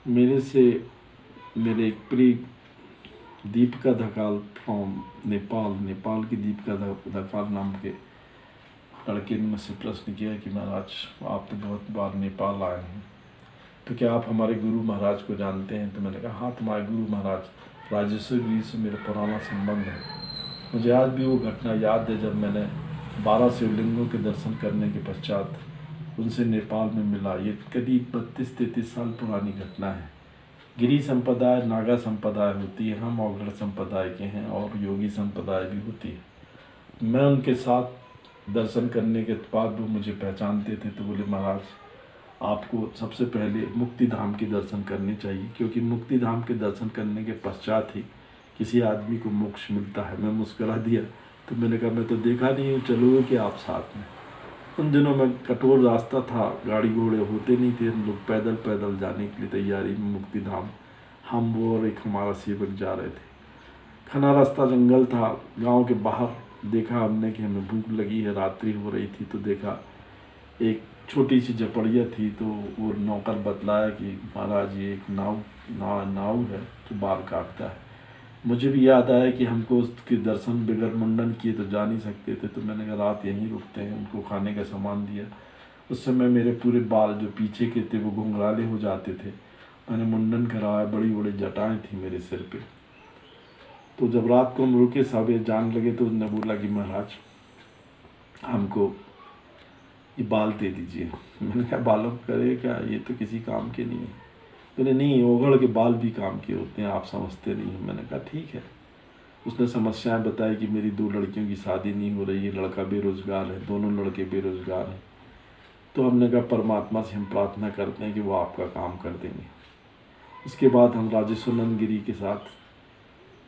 मेरे से मेरे एक प्रिय दीपिका धकाल फ्रॉम नेपाल की दीपिका धकाल नाम के लड़के ने मुझसे प्रश्न किया कि महाराज आप तो बहुत बार नेपाल आए हैं, तो क्या आप हमारे गुरु महाराज को जानते हैं? तो मैंने कहा हाँ, तुम्हारे गुरु महाराज राजेश्वर गिरी से मेरा पुराना संबंध है। मुझे आज भी वो घटना याद है जब मैंने 12 शिवलिंगों के दर्शन करने के पश्चात उनसे नेपाल में मिला। ये करीब 32-33 साल पुरानी घटना है। गिरी संप्रदाय नागा संप्रदाय होती है, हम औघड़ संप्रदाय के हैं, और योगी संप्रदाय भी होती है। मैं उनके साथ दर्शन करने के बाद वो मुझे पहचानते थे, तो बोले महाराज आपको सबसे पहले मुक्ति धाम के दर्शन करने चाहिए, क्योंकि मुक्ति धाम के दर्शन करने के पश्चात ही किसी आदमी को मोक्ष मिलता है। मैं मुस्कुरा दिया, तो मैंने कहा मैं तो देखा नहीं हूँ, चलोगे कि आप साथ में? उन दिनों में कठोर रास्ता था, गाड़ी घोड़े होते नहीं थे, हम लोग पैदल पैदल जाने के लिए तैयारी में मुक्ति धाम हम वो और एक हमारा सेवक जा रहे थे। घना रास्ता, जंगल था। गांव के बाहर देखा हमने कि हमें भूख लगी है, रात्रि हो रही थी, तो देखा एक छोटी सी झपड़िया थी। तो वो नौकर बतलाया कि महाराज ये एक नाव है जो बाल काटता है। मुझे भी याद आया कि हमको उसके दर्शन बगैर मुंडन किए तो जा नहीं सकते थे, तो मैंने कहा रात यहीं रुकते हैं। उनको खाने का सामान दिया। उस समय मेरे पूरे बाल जो पीछे के थे वो घुंघराले हो जाते थे। मैंने मुंडन कराया, बड़ी बड़ी जटाएं थी मेरे सिर पे। तो जब रात को हम रुके, सब जान लगे, तो उसने बोला कि महाराज हमको ये बाल दे दीजिए। मैंने कहा बालों करे क्या, ये तो किसी काम के नहीं है। बोले नहीं, ओघड़ के बाल भी काम के होते हैं, आप समझते नहीं हैं। मैंने कहा ठीक है। उसने समस्याएं बताई कि मेरी 2 लड़कियों की शादी नहीं हो रही है, लड़का बेरोज़गार है, दोनों लड़के बेरोज़गार हैं। तो हमने कहा परमात्मा से हम प्रार्थना करते हैं कि वो आपका काम कर देंगे। इसके बाद हम राजेश्वर गिरी के साथ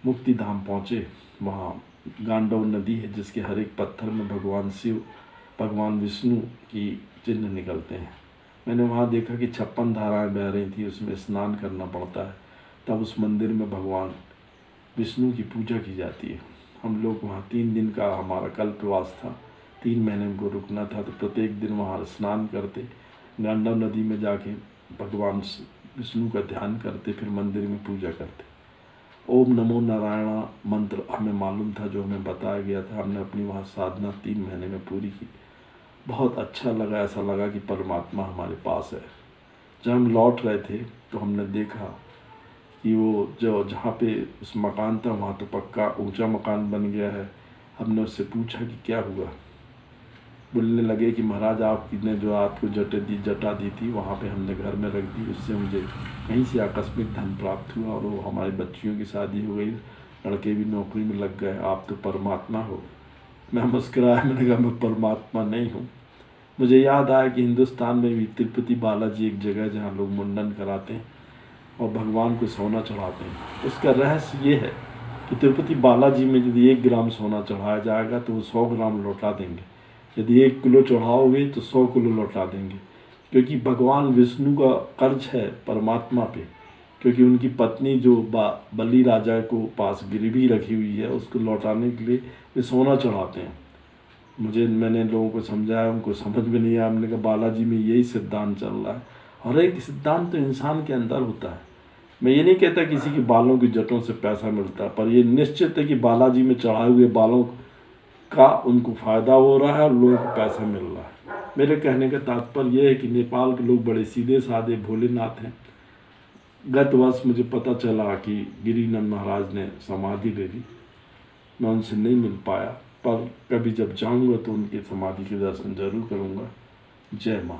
मुक्ति धाम पहुँचे। वहाँ गांडव नदी है, जिसके हर एक पत्थर में भगवान शिव, भगवान विष्णु की चिन्ह निकलते हैं। मैंने वहाँ देखा कि 56 धाराएं बह रही थी, उसमें स्नान करना पड़ता है। तब उस मंदिर में भगवान विष्णु की पूजा की जाती है। हम लोग वहाँ 3 दिन का हमारा कल्पवास था, 3 महीने हमको रुकना था। तो प्रत्येक दिन वहाँ स्नान करते, गांडव नदी में जाके भगवान विष्णु का ध्यान करते, फिर मंदिर में पूजा करते। ओम नमो नारायण मंत्र हमें मालूम था, जो हमें बताया गया था। हमने अपनी वहाँ साधना 3 महीने में पूरी की। बहुत अच्छा लगा, ऐसा लगा कि परमात्मा हमारे पास है। जब हम लौट रहे थे तो हमने देखा कि वो जो जहाँ पे उस मकान था, वहाँ तो पक्का ऊंचा मकान बन गया है। हमने उससे पूछा कि क्या हुआ। बोलने लगे कि महाराज आपने जो आपको जटा दी थी, वहाँ पे हमने घर में रख दी, उससे मुझे कहीं से आकस्मिक धन प्राप्त हुआ और वो हमारी बच्चियों की शादी हो गई, लड़के भी नौकरी में लग गए। आप तो परमात्मा हो। मैं मुस्कुराया, मैंने कहा मैं परमात्मा नहीं हूँ। मुझे याद आया कि हिंदुस्तान में भी तिरुपति बालाजी एक जगह है जहाँ लोग मुंडन कराते हैं और भगवान को सोना चढ़ाते हैं। उसका रहस्य ये है कि तिरुपति बालाजी में यदि 1 ग्राम सोना चढ़ाया जाएगा तो वो 100 ग्राम लौटा देंगे। यदि 1 किलो चढ़ाओगे तो 100 किलो लौटा देंगे, क्योंकि भगवान विष्णु का कर्ज है परमात्मा पे। क्योंकि उनकी पत्नी जो बलि राजा को पास गिरवी रखी हुई है, उसको लौटाने के लिए वे सोना चढ़ाते हैं। मैंने लोगों को समझाया, उनको समझ में नहीं आया। हमने कहा बालाजी में यही सिद्धांत चल रहा है, और एक सिद्धांत तो इंसान के अंदर होता है। मैं ये नहीं कहता किसी के बालों की जटों से पैसा मिलता है, पर ये निश्चित है कि बालाजी में चढ़ाए हुए बालों का उनको फ़ायदा हो रहा है और लोगों को पैसा मिल रहा है। मेरे कहने का तात्पर्य यह है कि नेपाल के लोग बड़े सीधे साधे भोलेनाथ हैं। गत वर्ष मुझे पता चला कि गिरिनंद महाराज ने समाधि ले ली। मैं उनसे नहीं मिल पाया, पर कभी जब जाऊंगा तो उनकी समाधि के दर्शन जरूर करूंगा। जय माँ।